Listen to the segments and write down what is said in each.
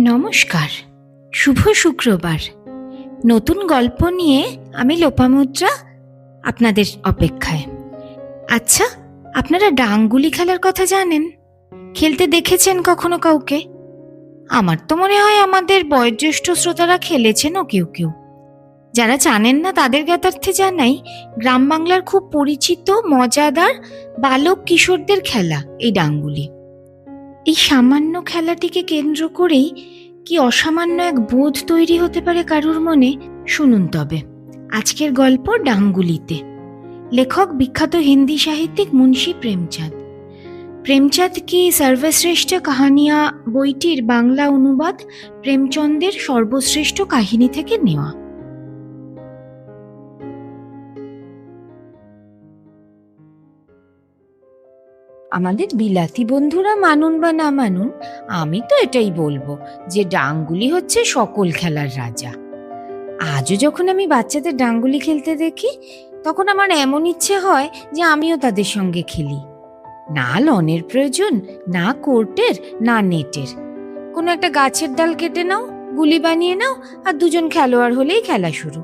নমস্কার, শুভ শুক্রবার। নতুন গল্প নিয়ে আমি লোপামুদ্রা আপনাদের অপেক্ষায়। আচ্ছা, আপনারা ডাংগুলি খেলার কথা জানেন? খেলতে দেখেছেন কখনো কাউকে? আমার তো মনে হয় আমাদের বয়োজ্যেষ্ঠ শ্রোতারা খেলেছেনও কেউ কেউ। যারা জানেন না তাদের জ্ঞাতার্থে জানাই, গ্রাম বাংলার খুব পরিচিত মজাদার বালক কিশোরদের খেলা এই ডাংগুলি। এই সামান্য খেলাটিকে কেন্দ্র করেই কি অসামান্য এক বোধ তৈরি হতে পারে কারুর মনে। শুনুন তবে আজকের গল্প ডাংগুলিতে। লেখক বিখ্যাত হিন্দি সাহিত্যিক মুন্সী প্রেমচাঁদ। প্রেমচাঁদ কি সর্বশ্রেষ্ঠ কাহানিয়া বইটির বাংলা অনুবাদ প্রেমচন্দের সর্বশ্রেষ্ঠ কাহিনী থেকে নেওয়া। আমাদের বিলাতি বন্ধুরা মানুন বা না মানুন, আমি তো এটাই বলবো যে ডাংগুলি হচ্ছে সকল খেলার রাজা। আজও যখন আমি বাচ্চাদের ডাংগুলি খেলতে দেখি, তখন আমার এমন ইচ্ছে হয় যে আমিও তাদের সঙ্গে খেলি। না লনের প্রয়োজন, না কোর্টের, না নেটের। কোনো একটা গাছের ডাল কেটে নাও, গুলি বানিয়ে নাও, আর দুজন খেলোয়াড় হলেই খেলা শুরু।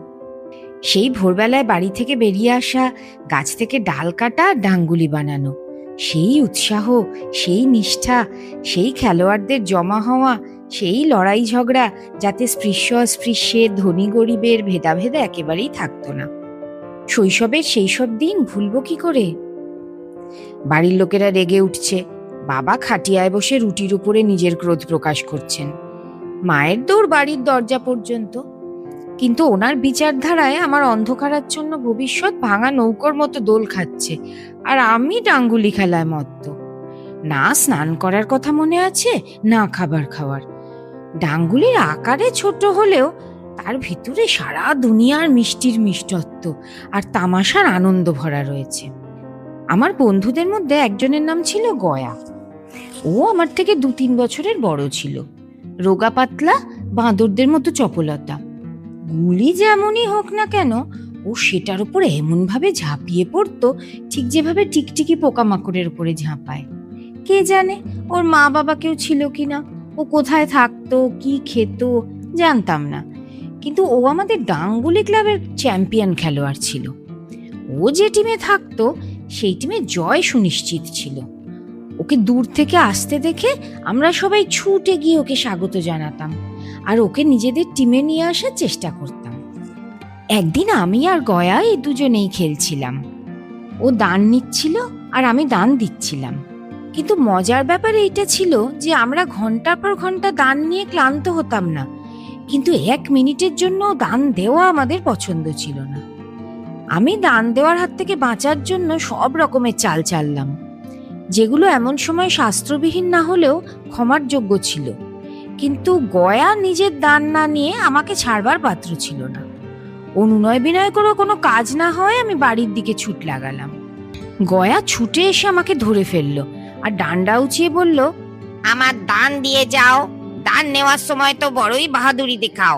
সেই ভোরবেলায় বাড়ি থেকে বেরিয়ে আসা, গাছ থেকে ডাল কাটা, ডাংগুলি বানানো, সেই উৎসাহ, সেই নিষ্ঠা, সেই খেলোয়াড়দের জমা হওয়া, সেই লড়াই ঝগড়া, যাতে স্পৃশ্য অস্পৃশ্যের, ধনী গরিবের ভেদাভেদ একেবারেই থাকতো না। শৈশবের সেই সব দিন ভুলবো কি করে? বাড়ির লোকেরা রেগে উঠছে, বাবা খাটিয়ায় বসে রুটির উপরে নিজের ক্রোধ প্রকাশ করছেন, মায়ের দৌড় বাড়ির দরজা পর্যন্ত। কিন্তু ওনার বিচারধারায় আমার অন্ধকারাচ্ছন্ন ভবিষ্যৎ ভাঙা নৌকোর মতো দোল খাচ্ছে, আর আমি ডাংগুলি খেলায় মত্ত। না স্নান করার কথা মনে আছে, না খাবার খাওয়ার। ডাংগুলির আকারে ছোট হলেও তার ভিতরে সারা দুনিয়ার মিষ্টির মিষ্টত্ব আর তামাশার আনন্দ ভরা রয়েছে। আমার বন্ধুদের মধ্যে একজনের নাম ছিল গয়া। ও আমার থেকে 2-3 বছরের বড় ছিল। রোগা পাতলা, বাঁদরদের মতো চপলতা। গুলি যেমনই হোক না কেন, ও সেটার উপর এমন ভাবে ঝাঁপিয়ে পড়তো, ঠিক যেভাবে টিকটিকি পোকামাকড়ের উপরে ঝাঁপায়। কে জানে ওর মা বাবা কেউ ছিল কিনা, ও কোথায় থাকতো, কি খেত, জানতাম না। কিন্তু ও আমাদের ডাংগুলি ক্লাবের চ্যাম্পিয়ন খেলোয়াড় ছিল। ও যে টিমে থাকতো সেই টিমে জয় সুনিশ্চিত ছিল। ওকে দূর থেকে আসতে দেখে আমরা সবাই ছুটে গিয়ে ওকে স্বাগত জানাতাম, আর ওকে নিজেদের টিমে নিয়ে আসার চেষ্টা করতাম। একদিন আমি আর গয়া এই দুজনেই খেলছিলাম। ও দান নিচ্ছিল আর আমি দান দিচ্ছিলাম। কিন্তু মজার ব্যাপার এইটা ছিল যে আমরা ঘন্টার পর ঘন্টা দান নিয়ে ক্লান্ত হতাম না, কিন্তু 1 মিনিটের জন্য দান দেওয়া আমাদের পছন্দ ছিল না। আমি দান দেওয়ার হাত থেকে বাঁচার জন্য সব রকমের চাল চাললাম, যেগুলো এমন সময় শাস্ত্রবিহীন না হলেও ক্ষমার যোগ্য ছিল। কিন্তু গয়া নিজের দান না নিয়ে আমাকে ছাড়বার পাত্র ছিল না। অনুনয় বিনয় করে কোনো কাজ না হয় আমি বাড়ির দিকে ছুট লাগালাম। গয়া ছুটে এসে আমাকে ধরে ফেললো আর ডান্ডা উঁচিয়ে বলল, আমার দান দিয়ে যাও। দান নেওয়ার সময় তো বড়ই বাহাদুরি দেখাও,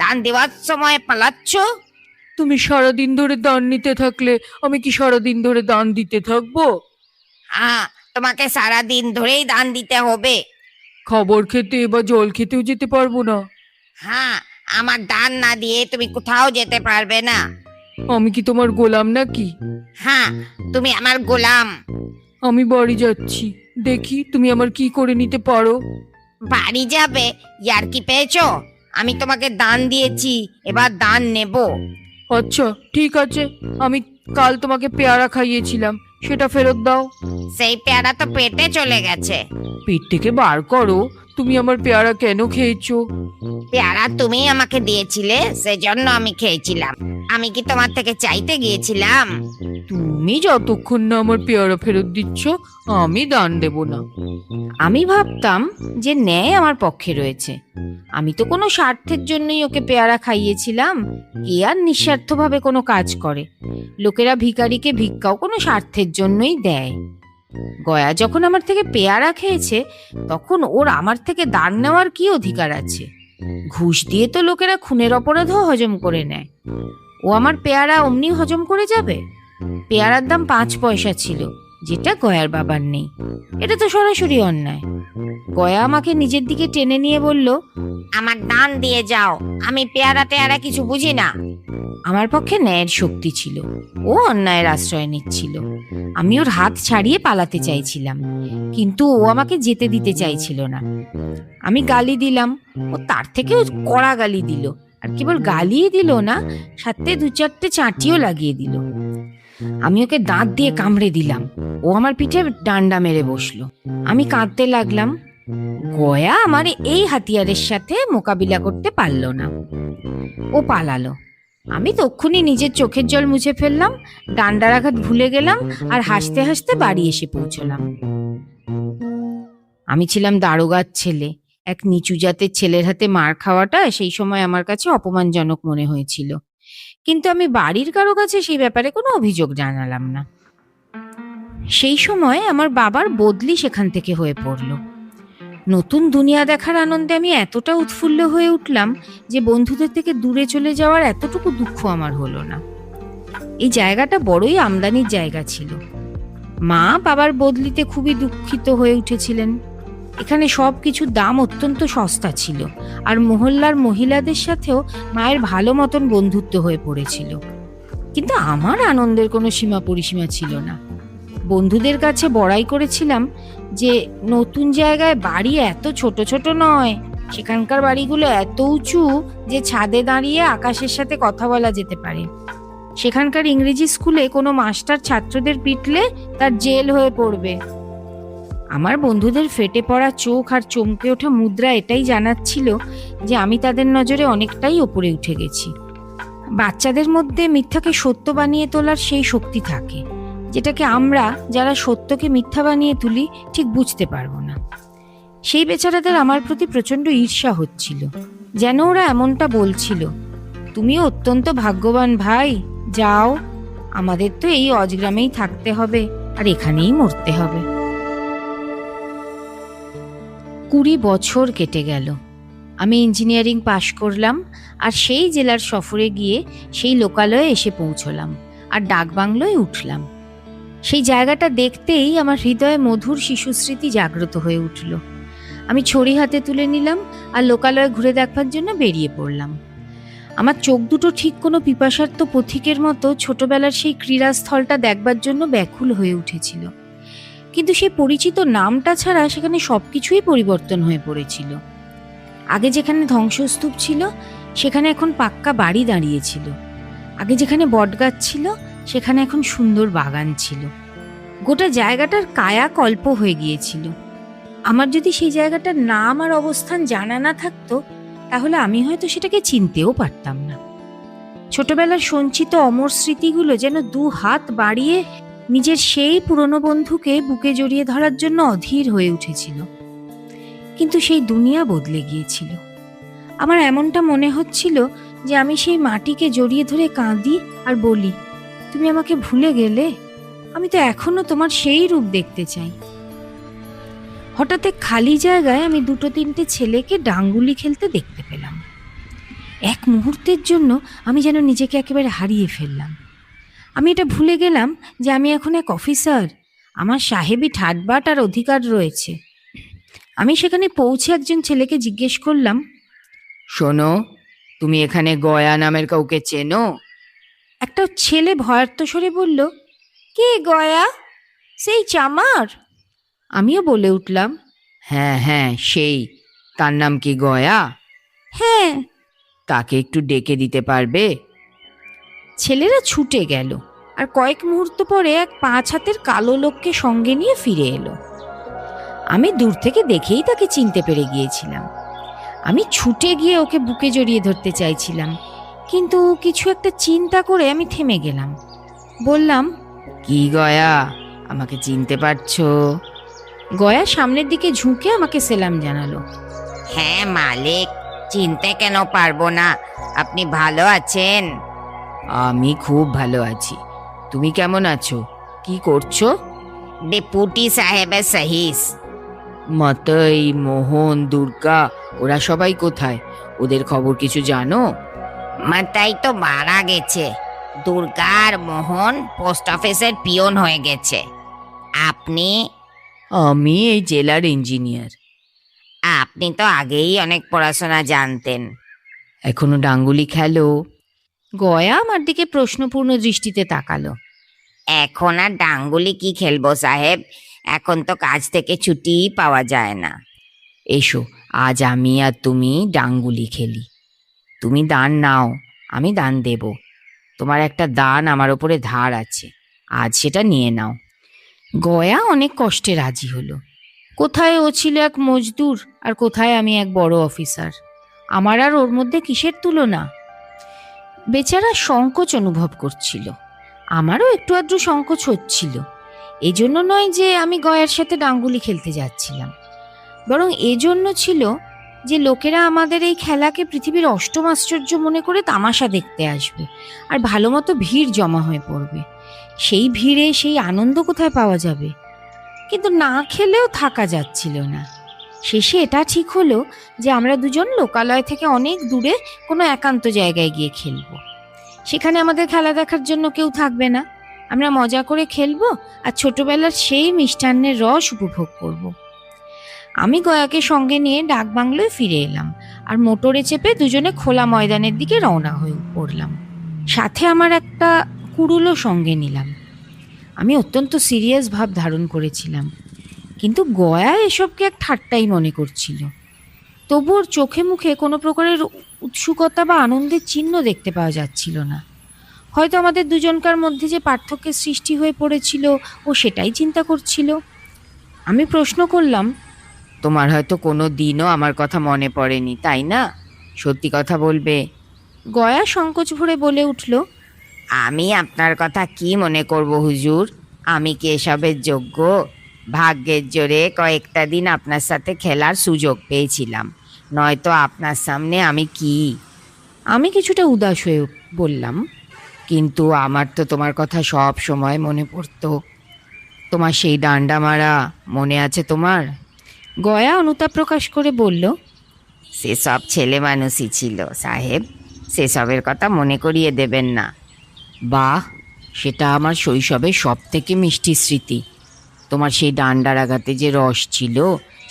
দান দেওয়ার সময় পালাচ্ছ। তুমি সারাদিন ধরে দান নিতে থাকলে আমি কি সারাদিন ধরে দান দিতে থাকবো? হ্যাঁ, তোমাকে সারা দিন ধরেই দান দিতে হবে। খাবার খেতে বা জল খেতেও যেতে পারবো না। হ্যাঁ, আমার দান না দিয়ে তুমি কোথাও যেতে পারবে না। আমি কি তোমার গোলাম নাকি? হ্যাঁ, তুমি আমার গোলাম। আমি বাড়ি যাচ্ছি, দেখি তুমি আমার কি করে নিতে পারো। বাড়ি যাবে? ইয়ার্কি পেয়েছো? আমি তোমাকে দান দিয়েছি, এবার দান নেব। আচ্ছা ঠিক আছে, আমি কাল তোমাকে পেয়ারা খাইয়েছিলাম, সেটা ফেরত দাও। সেই পেয়ারা তো পেটে চলে গেছে। পেট থেকে বার করো, তুমি আমার পেয়ারা কেন খেয়েছো? পেয়ারা তুমি আমাকে দিয়েছিলে, সেজন্য আমি খেয়েছিলাম। আমি কি তোমার থেকে চাইতে গিয়েছিলাম? তুমি যতক্ষণ না আমার পেয়ারা ফেরত দিচ্ছ আমি দান দেব না। আমি ভাবতাম যে ন্যায় আমার পক্ষে রয়েছে। আমি তো কোনো স্বার্থের জন্যই ওকে পেয়ারা খাইয়েছিলাম। কে আর নিঃস্বার্থভাবে কোনো কাজ করে? লোকেরা ভিখারিকে ভিক্ষাও কোনো স্বার্থের জন্যই দেয়। গয়া যখন আমার থেকে পেয়ারা খেয়েছে, তখন ওর আমার থেকে দান নেওয়ার কি অধিকার আছে? ঘুষ দিয়ে তো লোকেরা খুনের অপরাধও হজম করে নেয়। ও আমার পেয়ারা অমনি হজম করে যাবে? পেয়ারার দাম 5 পয়সা ছিল, যেটা গয়ার বাবার নেই। এটা তো সরাসরি অন্যায়। গয়া আমাকে নিজের দিকে টেনে নিয়ে বলল, আমার ডান দিয়ে যাও, আমি পেয়ারা টেয়ারা কিছু বুঝি না। আমার পক্ষে ন্যায়ের শক্তি ছিল, ও অন্যায়ের আশ্রয় নিচ্ছিল। আমি ওর হাত ছাড়িয়ে পালাতে চাইছিলাম, কিন্তু ও আমাকে যেতে দিতে চাইছিল না। আমি গালি দিলাম, ও তার থেকেও কড়া গালি দিল। আর কেবল গালিই দিল না, সাথে 2-4টে চাটিও লাগিয়ে দিল। আমি ওকে দাঁত দিয়ে কামড়ে দিলাম, ও আমার পিঠে ডান্ডা মেরে বসলো। আমি কাঁদতে লাগলাম। গয়া আমার এই হাতিয়ারের সাথে মোকাবিলা করতে পারলো না, ও পালালো। আমি তক্ষুনি নিজের চোখের জল মুছে ফেললাম, ডান্ডার আঘাত ভুলে গেলাম, আর হাসতে হাসতে বাড়ি এসে পৌঁছলাম। আমি ছিলাম দারোগার ছেলে। এক নিচু জাতের ছেলের হাতে মার খাওয়াটা সেই সময় আমার কাছে অপমানজনক মনে হয়েছিল, কিন্তু আমি বাড়ির কারো কাছে সেই ব্যাপারে কোনো অভিযোগ জানালাম না। সেই সময় আমার বাবার বদলি সেখান থেকে হয়ে পড়ল। নতুন দুনিয়া দেখার আনন্দে আমি এতটা উৎফুল্ল হয়ে উঠলাম যে বন্ধুদের থেকে দূরে চলে যাওয়ার এতটুকু দুঃখ আমার হলো না। এই জায়গাটা বড়ই আমদানির জায়গা ছিল। মা বাবার বদলিতে খুবই দুঃখিত হয়ে উঠেছিলেন। এখানে সব কিছুর দাম অত্যন্ত সস্তা ছিল, আর মহল্লার মহিলাদের সাথেও মায়ের ভালো মতন বন্ধুত্ব হয়ে পড়েছিল। কিন্তু আমার আনন্দের কোনো সীমা পরিসীমা ছিল না। বন্ধুদের কাছে বড়াই করেছিলাম যে নতুন জায়গায় বাড়ি এত ছোট ছোট নয়, সেখানকার বাড়িগুলো এত উঁচু যে ছাদে দাঁড়িয়ে আকাশের সাথে কথা বলা যেতে পারে। সেখানকার ইংরেজি স্কুলে কোনো মাস্টার ছাত্রদের পিটলে তার জেল হয়ে পড়বে। আমার বন্ধুদের ফেটে পড়া চোখ আর চমকে ওঠা মুদ্রা এটাই জানাচ্ছিল যে আমি তাদের নজরে অনেকটাই ওপরে উঠে গেছি। বাচ্চাদের মধ্যে মিথ্যাকে সত্য বানিয়ে তোলার সেই শক্তি থাকে, যেটাকে আমরা যারা সত্যকে মিথ্যা বানিয়ে তুলি ঠিক বুঝতে পারবো না। সেই বেচারাদের আমার প্রতি প্রচণ্ড ঈর্ষা হচ্ছিল, যেন ওরা এমনটা বলছিল, তুমিও অত্যন্ত ভাগ্যবান ভাই, যাও, আমাদের তো এই অজগ্রামেই থাকতে হবে আর এখানেই মরতে হবে। 20 বছর কেটে গেল। আমি ইঞ্জিনিয়ারিং পাশ করলাম, আর সেই জেলার সফরে গিয়ে সেই লোকালয়ে এসে পৌঁছলাম আর ডাকবাংলোয় উঠলাম। সেই জায়গাটা দেখতেই আমার হৃদয়ে মধুর শিশুস্মৃতি জাগ্রত হয়ে উঠল। আমি ছড়ি হাতে তুলে নিলাম আর লোকালয়ে ঘুরে দেখবার জন্য বেরিয়ে পড়লাম। আমার চোখ দুটো ঠিক কোনো পিপাসার্ত পথিকের মতো ছোটবেলার সেই ক্রীড়াস্থলটা দেখবার জন্য ব্যাকুল হয়ে উঠেছিল। কিন্তু সেই পরিচিত নামটা ছাড়া সেখানে সবকিছুই পরিবর্তন হয়ে পড়েছিল। আগে যেখানে ধ্বংসস্তূপ ছিল সেখানে এখন পাক্কা বাড়ি দাঁড়িয়েছিল। আগে যেখানে বটগাছ ছিল সেখানে এখন সুন্দর বাগান ছিল। গোটা জায়গাটার কায়াকল্প হয়ে গিয়েছিল। আমার যদি সেই জায়গাটার নাম আর অবস্থান জানা না থাকতো, তাহলে আমি হয়তো সেটাকে চিনতেও পারতাম না। ছোটবেলার সঞ্চিত অমর স্মৃতিগুলো যেন 2 হাত বাড়িয়ে নিজের সেই পুরনো বন্ধুকে বুকে জড়িয়ে ধরার জন্য অধীর হয়ে উঠেছিল। কিন্তু সেই দুনিয়া বদলে গিয়েছিল। আমার এমনটা মনে হচ্ছিল যে আমি সেই মাটিকে জড়িয়ে ধরে কাঁদি আর বলি, তুমি আমাকে ভুলে গেলে? আমি তো এখনো তোমার সেই রূপ দেখতে চাই। হঠাৎ এক খালি জায়গায় আমি 2-3টে ছেলেকে ডাঙ্গুলি খেলতে দেখতে পেলাম। এক মুহূর্তের জন্য আমি যেন নিজেকে একেবারে হারিয়ে ফেললাম। আমি এটা ভুলে গেলাম যে আমি এখন এক অফিসার, আমার সাহেবি ঠাটবাট আর অধিকার রয়েছে। আমি সেখানে পৌঁছে একজন ছেলেকে জিজ্ঞেস করলাম, শোনো, তুমি এখানে গয়া নামের কাউকে চেনো? একটা ছেলে ভয়ার্ত স্বরে বলল, কে গয়া? সেই চামার? আমিও বলে উঠলাম, হ্যাঁ হ্যাঁ সেই। তার নাম কি গয়া? হ্যাঁ। তাকে একটু ডেকে দিতে পারবে? ছেলেরা ছুটে গেল, আর কয়েক মুহূর্ত পরে এক 5 হাতের কালো লোককে সঙ্গে নিয়ে ফিরে এলো। আমি দূর থেকে দেখেই তাকে চিনতে পেরে গিয়েছিলাম। আমি ছুটে গিয়ে ওকে বুকে জড়িয়ে ধরতে চাইছিলাম, কিন্তু কিছু একটা চিন্তা করে আমি থেমে গেলাম। বললাম, কি গয়া, আমাকে চিনতে পারছো? গয়া সামনের দিকে ঝুঁকে আমাকে সেলাম জানালো। হ্যাঁ মালিক, চিনতে কেন পারবো না। আপনি ভালো আছেন? আমি খুব ভালো আছি। তুমি কেমন আছো? কি করছো? ডেপুটি সাহেবের সহিস। মতই, মোহন, দুর্গা, ওরা সবাই কোথায়? ওদের খবর কিছু জানো? মাতাই তো মারা গেছে। দুর্গার মোহন পোস্ট অফিসের পিয়ন হয়ে গেছে। আপনি? আমি এই জেলার ইঞ্জিনিয়ার। আপনি তো আগেই অনেক পড়াশোনা জানতেন। এখনো ডাঙ্গুলি খেলো? গয়া আমার দিকে প্রশ্নপূর্ণ দৃষ্টিতে তাকালো। এখন আর ডাঙ্গুলি কি খেলবো সাহেব, এখন তো কাজ থেকে ছুটিই পাওয়া যায় না। এসো, আজ আমি আর তুমি ডাঙ্গুলি খেলি। তুমি দান নাও, আমি দান দেব। তোমার একটা দান আমার ওপরে ধার আছে, আজ সেটা নিয়ে নাও। গয়া অনেক কষ্টে রাজি হলো। কোথায় ও ছিল এক মজদুর, আর কোথায় আমি এক বড় অফিসার। আমার আর ওর মধ্যে কিসের তুলনা? বেচারা সংকোচ অনুভব করছিল, আমারও একটু আধটু সংকোচ হচ্ছিল। এজন্য নয় যে আমি গয়ার সাথে ডাঙ্গুলি খেলতে যাচ্ছিলাম, বরং এজন্য ছিল যে লোকেরা আমাদের এই খেলাকে পৃথিবীর অষ্টম আশ্চর্য মনে করে তামাশা দেখতে আসবে, আর ভালো মতো ভিড় জমা হয়ে পড়বে। সেই ভিড়ে সেই আনন্দ কোথায় পাওয়া যাবে? কিন্তু না খেলেও থাকা যাচ্ছিল না। শেষে এটা ঠিক হলো যে আমরা দুজন লোকালয় থেকে অনেক দূরে কোনো একান্ত জায়গায় গিয়ে খেলবো। সেখানে আমাদের খেলা দেখার জন্য কেউ থাকবে না, আমরা মজা করে খেলবো আর ছোটবেলার সেই মিষ্টান্নের রস উপভোগ করব। আমি গয়াকে সঙ্গে নিয়ে ডাকবাংলোয় ফিরে এলাম, আর মোটরে চেপে দুজনে খোলা ময়দানের দিকে রওনা হয়ে পড়লাম। সাথে আমার একটা কুড়ুলও সঙ্গে নিলাম। আমি অত্যন্ত সিরিয়াস ভাব ধারণ করেছিলাম, কিন্তু গয়া এসবকে এক ঠাট্টাই মনে করছিল। তবু ওর চোখে মুখে কোনো প্রকারের উৎসুকতা বা আনন্দের চিহ্ন দেখতে পাওয়া যাচ্ছিল না। হয়তো আমাদের দুজনকার মধ্যে যে পার্থক্যের সৃষ্টি হয়ে পড়েছিল, ও সেটাই চিন্তা করছিল। আমি প্রশ্ন করলাম, তোমার হয়তো কোনো দিনও আমার কথা মনে পড়েনি, তাই না? সত্যি কথা বলবে। গয়া সংকোচ ভরে বলে উঠল, আমি আপনার কথা কি মনে করব হুজুর, আমি কি এসবের যোগ্য? ভাগ্যের জোরে কয়েকটা দিন আপনার সাথে খেলার সুযোগ পেয়েছিলাম, নয়তো আপনার সামনে আমি কি? আমি কিছুটা উদাস হয়ে বললাম, কিন্তু আমার তো তোমার কথা সব সময় মনে পড়তো। তোমার সেই ডান্ডা মারা মনে আছে তোমার? গয়া অনুতাপ প্রকাশ করে বলল, সেসব ছেলে মানুষই ছিল সাহেব, সেসবের কথা মনে করিয়ে দেবেন না। বাহ, সেটা আমার শৈশবের সব থেকে মিষ্টি স্মৃতি। তোমার সেই ডান্ডার আঘাতে যে রস ছিল,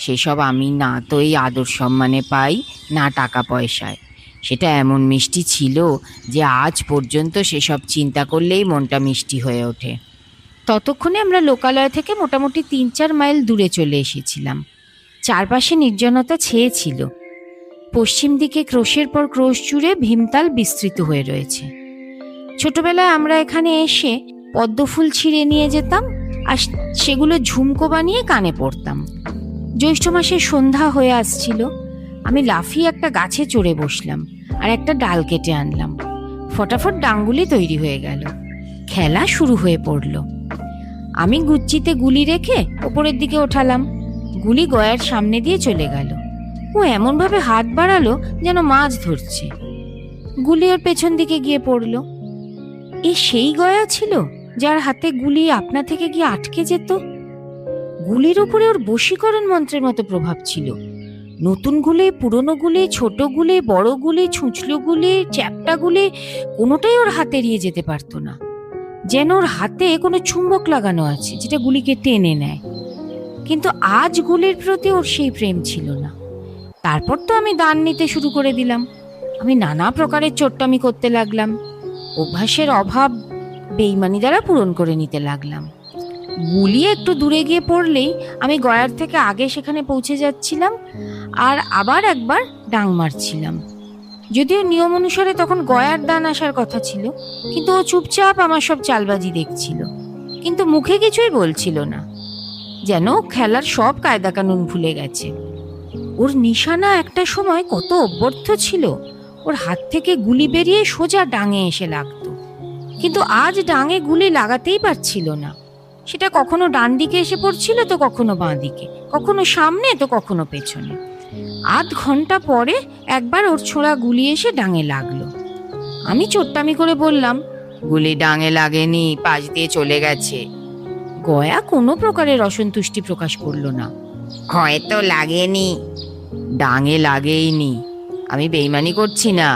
সেসব আমি না তো এই আদর সম্মানে পাই, না টাকা পয়সায়। সেটা এমন মিষ্টি ছিল যে আজ পর্যন্ত সেসব চিন্তা করলেই মনটা মিষ্টি হয়ে ওঠে। ততক্ষণে আমরা লোকালয় থেকে মোটামুটি 3-4 মাইল দূরে চলে এসেছিলাম। চারপাশে নির্জনতা ছেয়েছিল। পশ্চিম দিকে ক্রোশের পর ক্রোশ জুড়ে ভীমতাল বিস্তৃত হয়ে রয়েছে। ছোটবেলায় আমরা এখানে এসে পদ্মফুল ছিঁড়ে নিয়ে যেতাম, আর সেগুলো ঝুমকো বানিয়ে কানে পরতাম। জ্যৈষ্ঠ মাসের সন্ধ্যা হয়ে আসছিল। আমি লাফিয়ে একটা গাছে চড়ে বসলাম আর একটা ডাল কেটে আনলাম। ফটাফট ডাঙ্গুলি তৈরি হয়ে গেল। খেলা শুরু হয়ে পড়ল। আমি গুচ্ছিতে গুলি রেখে ওপরের দিকে ওঠালাম। গুলি গয়ার সামনে দিয়ে চলে গেল। ও এমনভাবে হাত বাড়ালো যেন মাছ ধরছে। গুলি ওর পেছন দিকে গিয়ে পড়ল। এ সেই গয়া ছিল যার হাতে গুলি আপনা থেকে গিয়ে আটকে যেত। গুলির উপরে ওর বশীকরণ মন্ত্রের মতো প্রভাব ছিল। নতুন গুলি, পুরনো গুলি, ছোট গুলি, বড় গুলি, ছুঁচলো গুলি, চ্যাপ্টা গুলি, কোনোটাই ওর হাতে এড়িয়ে যেতে পারতো না। যেন ওর হাতে কোনো চুম্বক লাগানো আছে যেটা গুলিকে টেনে নেয়। কিন্তু আজ গুলির প্রতি ওর সেই প্রেম ছিল না। তারপর তো আমি দান নিতে শুরু করে দিলাম। আমি নানা প্রকারের চোট্টামি করতে লাগলাম। অভ্যাসের অভাব বেইমানি দ্বারা পূরণ করে নিতে লাগলাম। গুলি একটু দূরে গিয়ে পড়লেই আমি গয়ার থেকে আগে সেখানে পৌঁছে যাচ্ছিলাম, আর আবার একবার ডাং মারছিলাম। যদিও নিয়ম অনুসারে তখন গয়ার দান আসার কথা ছিল, কিন্তু ও চুপচাপ আমার সব চালবাজি দেখছিল, কিন্তু মুখে কিছুই বলছিল না, যেন খেলার সব কায়দা কানুন ভুলে গেছে। ওর নিশানা একটা সময় কত অব্যর্থ ছিল। ওর হাত থেকে গুলি বেরিয়ে সোজা ডাঙে এসে লাগতো, কিন্তু আজ ডাঙে গুলি লাগাতেই পারছিল না। সেটা কখনো ডান দিকে এসে পড়ছিল, তো কখনো বাঁ দিকে, কখনো সামনে তো কখনো পেছনে। আধ ঘন্টা পরে একবার ওর ছোড়া গুলি এসে ডাঙে লাগলো। আমি চোট্টামি করে বললাম, গুলি ডাঙে লাগেনি, পাশ দিয়ে চলে গেছে। গয়া কোনো প্রকারের অসন্তুষ্টি প্রকাশ করলো না। হয়তো লাগেনি। ডাঙে লাগেইনি, আমি বেইমানি করছি না।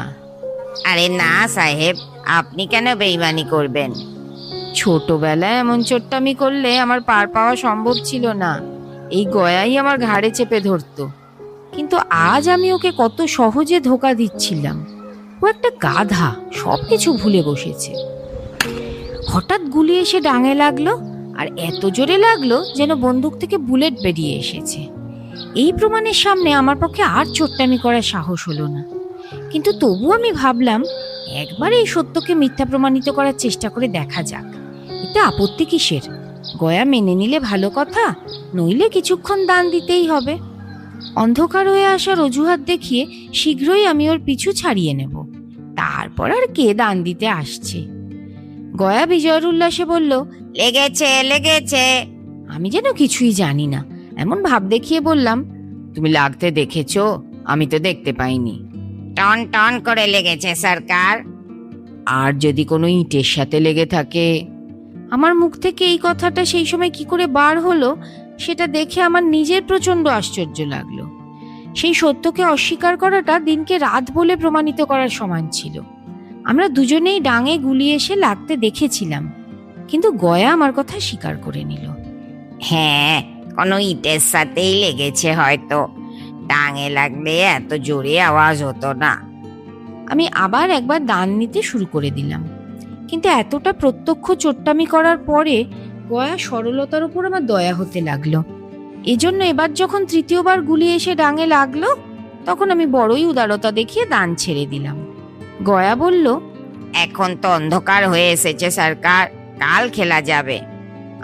আরে না সাহেব, আপনি কেন বেইমানি করবেন? ছোটবেলায় এমন চোট্টামি করলে আমার পার পাওয়া সম্ভব ছিল না। এই গয়াই আমার ঘাড়ে চেপে ধরতো। কিন্তু আজ আমি ওকে কত সহজে ধোকা দিচ্ছিলাম। ও একটা গাধা, সবকিছু ভুলে বসেছে। হঠাৎ গুলি এসে ডাঙে লাগলো, আর এত জোরে লাগলো যেন বন্দুক থেকে বুলেট বেরিয়ে এসেছে। এই প্রমাণের সামনে আমার পক্ষে আর চোট্টামি করার সাহস হলো না। কিন্তু তবু আমি ভাবলাম, একবার এই সত্যকে মিথ্যা প্রমাণিত করার চেষ্টা করে দেখা যাক। এতে আপত্তি কিসের? গয়া মেনে নিলে ভালো কথা, নইলে কিছুক্ষণ দান দিতেই হবে। অন্ধকার হয়ে আসার অজুহাত দেখিয়ে শীঘ্রই আমি ওর পিছু ছাড়িয়ে নেব, তারপর আর কে দান দিতে আসছে। গয়া বিজয়ের উল্লাসে বলল, লেগেছে লেগেছে। আমি যেন কিছুই জানি না এমন ভাব দেখিয়ে বললাম, তুমি লাগতে দেখেছো? আমি তো দেখতে পাইনি। টন টন করে লেগেছে সরকার। আর যদি কোনো ইটের সাথে লেগে থাকে? আমার মুখ থেকে এই কথাটা সেই সময় কি করে বার হলো সেটা দেখে আমার নিজের প্রচন্ড আশ্চর্য লাগলো। সেই সত্যকে অস্বীকার করাটা দিনকে রাত বলে প্রমাণিত করার সমান ছিল। আমরা দুজনেই ডাঙে গুলি এসে লাগতে দেখেছিলাম, কিন্তু গয়া আমার কথা স্বীকার করে নিল। হ্যাঁ, কোনো ইটের সাথেই লেগেছে হয়তো। ডাঙে লাগলে এত জোরে আওয়াজ হতো না। আমি আবার একবার দান নিতে শুরু করে দিলাম, কিন্তু এতটা প্রত্যক্ষ চোট্টামি করার পরে গয়া সরলতার উপর আমার দয়া হতে লাগলো। এজন্য এবার যখন তৃতীয়বার গুলি এসে ডাঙে লাগলো, তখন আমি বড়ই উদারতা দেখিয়ে দান ছেড়ে দিলাম। গয়া বলল, এখন তো অন্ধকার হয়ে এসেছে সরকার, কাল খেলা যাবে।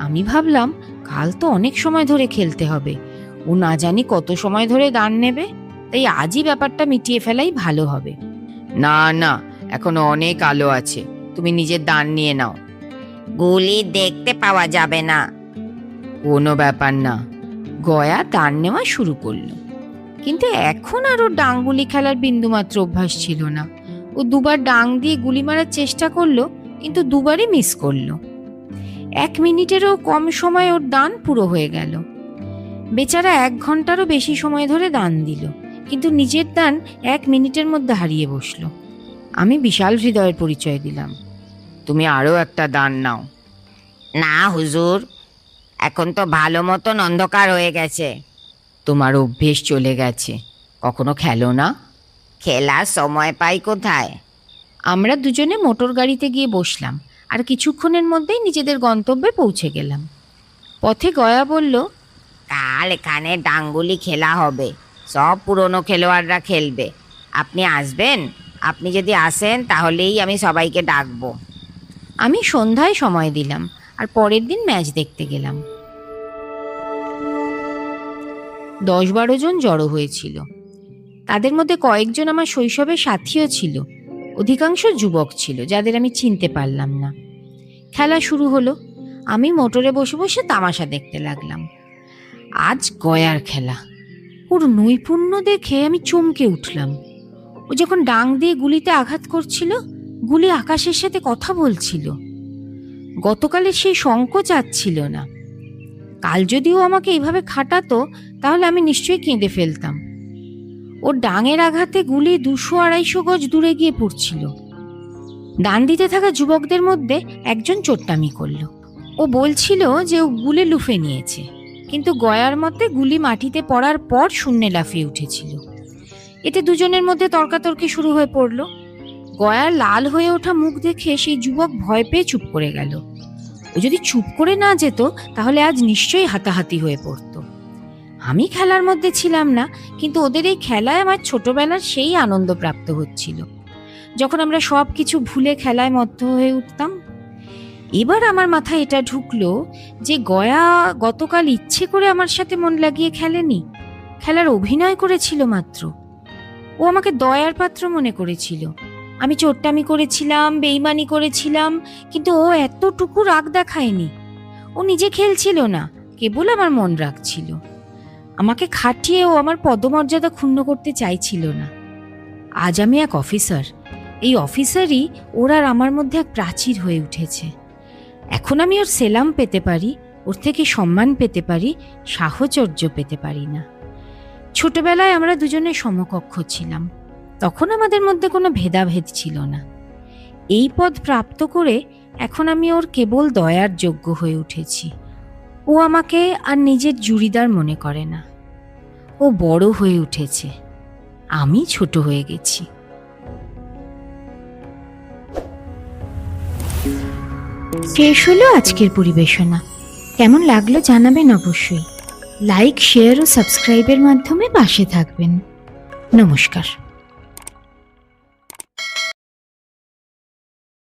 আমি ভাবলাম কাল তো অনেক সময় ধরে খেলতে হবে, ও না জানি কত সময় ধরে দান নেবে, তাই আজই ব্যাপারটা মিটিয়ে ফেলাই ভালো হবে। না না, এখনো অনেক আলো আছে, তুমি নিজের দান নিয়ে নাও। গুলি দেখতে পাওয়া যাবে না। কোনো ব্যাপার না। গয়া দান নেওয়া শুরু করলো, কিন্তু এখন আর ওর ডাংগুলি খেলার বিন্দুমাত্র অভ্যাস ছিল না। ও দুবার ডাং দিয়ে গুলি মারার চেষ্টা করলো, কিন্তু দুবারই মিস করলো। 1 মিনিটেরও কম সময় ওর দান পুরো হয়ে গেল। বেচারা 1 ঘন্টারও বেশি সময় ধরে দান দিল, কিন্তু নিজের দান 1 মিনিটের মধ্যে হারিয়ে বসলো। আমি বিশাল হৃদয়ের পরিচয় দিলাম। তুমি আরো একটা দান নাও। না হুজুর, এখন তো ভালো মতন অন্ধকার হয়ে গেছে। তোমার অভ্যেস চলে গেছে, কখনো খেলো না? খেলার সময় পাই কোথায়? আমরা দুজনে মোটর গাড়িতে গিয়ে বসলাম, আর কিছুক্ষণের মধ্যেই নিজেদের গন্তব্যে পৌঁছে গেলাম। পথে গয়া বলল, কাল এখানে ডাঙ্গুলি খেলা হবে, সব পুরনো খেলোয়াড়রা খেলবে। আপনি আসবেন? আপনি যদি আসেন তাহলেই আমি সবাইকে ডাকবো। আমি সন্ধ্যায় সময় দিলাম, আর পরের দিন ম্যাচ দেখতে গেলাম। 10-12 জন জড়ো হয়েছিল। তাদের মধ্যে কয়েকজন আমার শৈশবের সাথীও ছিল, অধিকাংশ যুবক ছিল যাদের আমি চিনতে পারলাম না। খেলা শুরু হলো। আমি মোটরে বসে বসে তামাশা দেখতে লাগলাম। আজ গয়ার খেলা। ওর নৈপুণ্য দেখে আমি চমকে উঠলাম। ও যখন ডাং দিয়ে গুলিতে আঘাত করছিল, গুলি আকাশের সাথে কথা বলছিল। গতকালের সেই সংকোচ আজ ছিল না। কাল যদি ও আমাকে এইভাবে খাটাতো, তাহলে আমি নিশ্চয়ই কেঁদে ফেলতাম। ওর ডাঙের আঘাতে গুলি 200-250 গজ দূরে গিয়ে পড়ছিল। দান দিতে থাকা যুবকদের মধ্যে একজন চোট্টামি করল। ও বলছিল যে ও গুলি লুফে নিয়েছে, কিন্তু গয়ার মতে গুলি মাটিতে পড়ার পর শূন্যে লাফিয়ে উঠেছিল। এতে দুজনের মধ্যে তর্কাতর্কি শুরু হয়ে পড়ল। গয়ার লাল হয়ে ওঠা মুখ দেখে সেই যুবক ভয় পেয়ে চুপ করে গেল। ও যদি চুপ করে না যেত, তাহলে আজ নিশ্চয়ই হাতাহাতি হয়ে পড়ত। আমি খেলার মধ্যে ছিলাম না, কিন্তু ওদের এই খেলায় আমার ছোটবেলার সেই আনন্দ প্রাপ্ত হচ্ছিল, যখন আমরা সব কিছু ভুলে খেলায় মত্ত হয়ে উঠতাম। এবার আমার মাথায় এটা ঢুকলো যে গয়া গতকাল ইচ্ছে করে আমার সাথে মন লাগিয়ে খেলেনি, খেলার অভিনয় করেছিল মাত্র। ও আমাকে দয়ার পাত্র মনে করেছিল। আমি চোট্টামি করেছিলাম, বেইমানি করেছিলাম, কিন্তু ও এতটুকু রাগ দেখায়নি। ও নিজে খেলছিল না, কেবল আমার মন রাখছিল। আমাকে খাটিয়ে ও আমার পদমর্যাদা ক্ষুণ্ণ করতে চাইছিল না। আজ আমি এক অফিসার। এই অফিসারই ওর আর আমার মধ্যে এক প্রাচীর হয়ে উঠেছে। এখন আমি ওর সেলাম পেতে পারি, ওর থেকে সম্মান পেতে পারি, সাহচর্য পেতে পারি না। ছোটবেলায় আমরা দুজনে সমকক্ষ ছিলাম, তখন আমাদের মধ্যে কোনো ভেদাভেদ ছিল না। এই পদ প্রাপ্ত করে এখন আমি ওর কেবল দয়ার যোগ্য হয়ে উঠেছি। ও আমাকে আর নিজের জুড়িদার মনে করে না। ও বড় হয়ে উঠেছে, আমি ছোট হয়ে গেছি। শেষ হলো আজকের পরিবেশনা। কেমন লাগলো জানাবেন অবশ্যই। লাইক, শেয়ার ও সাবস্ক্রাইবের মাধ্যমে পাশে থাকবেন। নমস্কার।